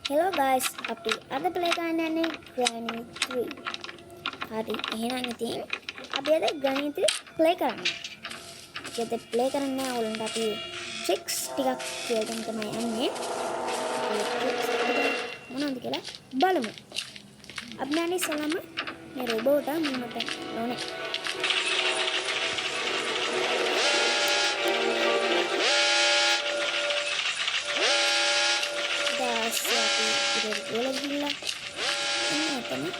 Hello guys, අපි අද play කරන්න යන්නේ Granny 3. හරි, එහෙනම් ඉතින් අපි අද Granny 3 ප්ලේ කරන්නේ. ඒකද ප්ලේ කරන්නේ ඕලන්ට අපි tricks ටිකක් කියලා දෙන්න තමයි යන්නේ. ඒ tricks ටික මොනවද කියලා බලමු. අපි යන්නේ ඉස්සෙල්ලාම මේ රොබෝට මුණ පෙන්නන්න ඕනේ. Boleh gila ini apa nih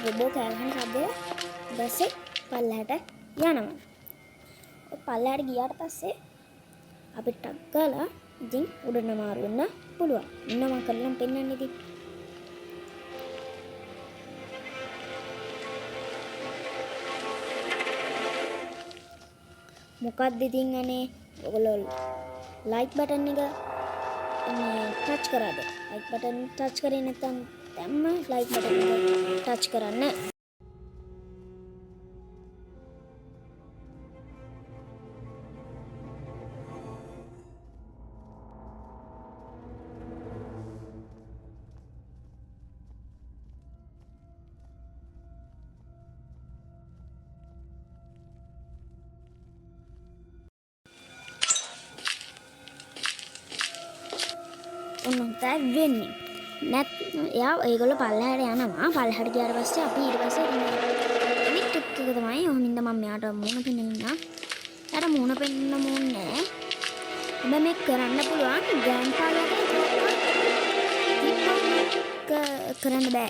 ගොබෝ කෑල්හන් සබේ දසේ පල්ලහට යනවා පල්ලහට ගියාට පස්සේ අපිට ටක් ගාලා ඉතින් උඩට මාරු වෙන්න පුළුවන්. ඉන්න මම කරලම් පෙන්නන්න ඉතින් මොකක්ද ඉතින් අනේ ඔයගොල්ලෝ ලයික් බටන් එක ටච් කරාද? ලයික් බටන් ටච් කරේ නැත්නම් දැම්ම ලයික් බටන් එක ටච් කරන්න. උන්වන්තයි වෙන්නේ නැත් එයා ඒගොල්ලෝ පල්ලෙහාට යනවා පල්ලෙහාට ගියාට පස්සේ අපි ඊට පස්සේ අනිත් ටික් එක තමයි ඔහොමින්ද මම මෙයාට මූණ පෙන්නනවා එයාට මූණ පෙන්නන්න ඕනේ හැබැයි මේක කරන්න පුළුවන් ග්‍රෑන්ඩ්පාලට කරන්න බෑ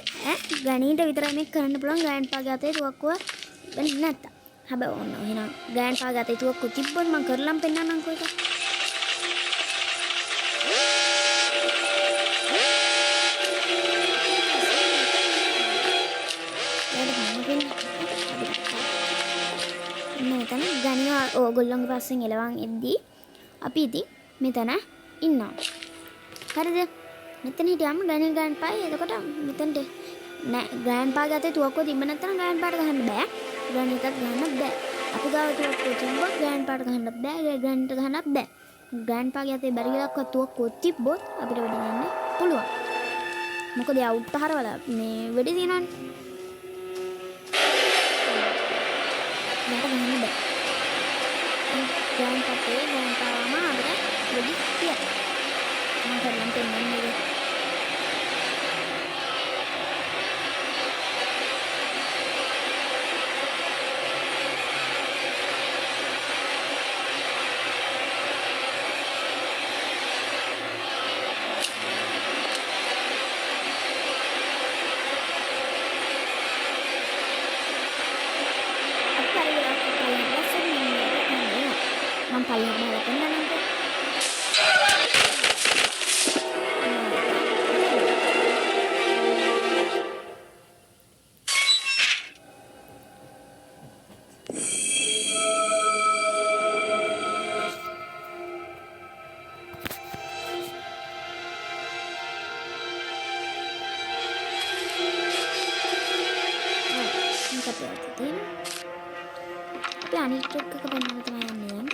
ග්‍රැනීට විතරයි මේක කරන්න පුළුවන් ග්‍රෑන්ඩ්පාගේ අතේ තුවක්කුව වෙන්නේ නැත්තම් හැබැයි ඕන එහෙනම් ග්‍රෑන්ඩ්පාගේ අතේ තුවක්කුව තිබ්බොත් මම කරලම් පෙන්නන්නම්කෝ ඒක මෙතන ගණියා ඕගොල්ලෝගේ පස්සෙන් එලවන් එද්දී අපි ඉතින් මෙතන ඉන්නවා. හරිද? මෙතන හිටියාම ගණිය ග්‍රෑන්ඩ්පා එතකොට මෙතනට නෑ ග්‍රෑන්ඩ්පා ගත්තේ තුවක්කුව තිබ්බ නැත්නම් ග්‍රෑන්ඩ්පාට ගහන්න බෑ. ග්‍රෑන්ඩ් එකක් ගහන්න බෑ. අපි ගාව තුවක්කුව තිබ්බොත් ග්‍රෑන්ඩ්පාට ගහන්න බෑ. ග්‍රෑන්ඩ්ට ගහන්න බෑ. ග්‍රෑන්ඩ්පාගේ අතේ බැරි වෙලක්වත් තුවක්කුව තිබ්බොත් අපිට වෙඩි ගන්න පුළුවන්. මොකද යා උත්තහරවල මේ වෙඩි දිනන්නේ jangan pakai jangan lama ada jadi ya jangan lantai mana deh paling banyak kan nanti tapi aneh tuh ke teman-teman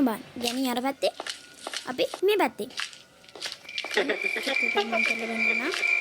බාන. ගැණි අර පැත්තේ අපි මේ පැත්තේ. මම කියලා දෙන්නම්.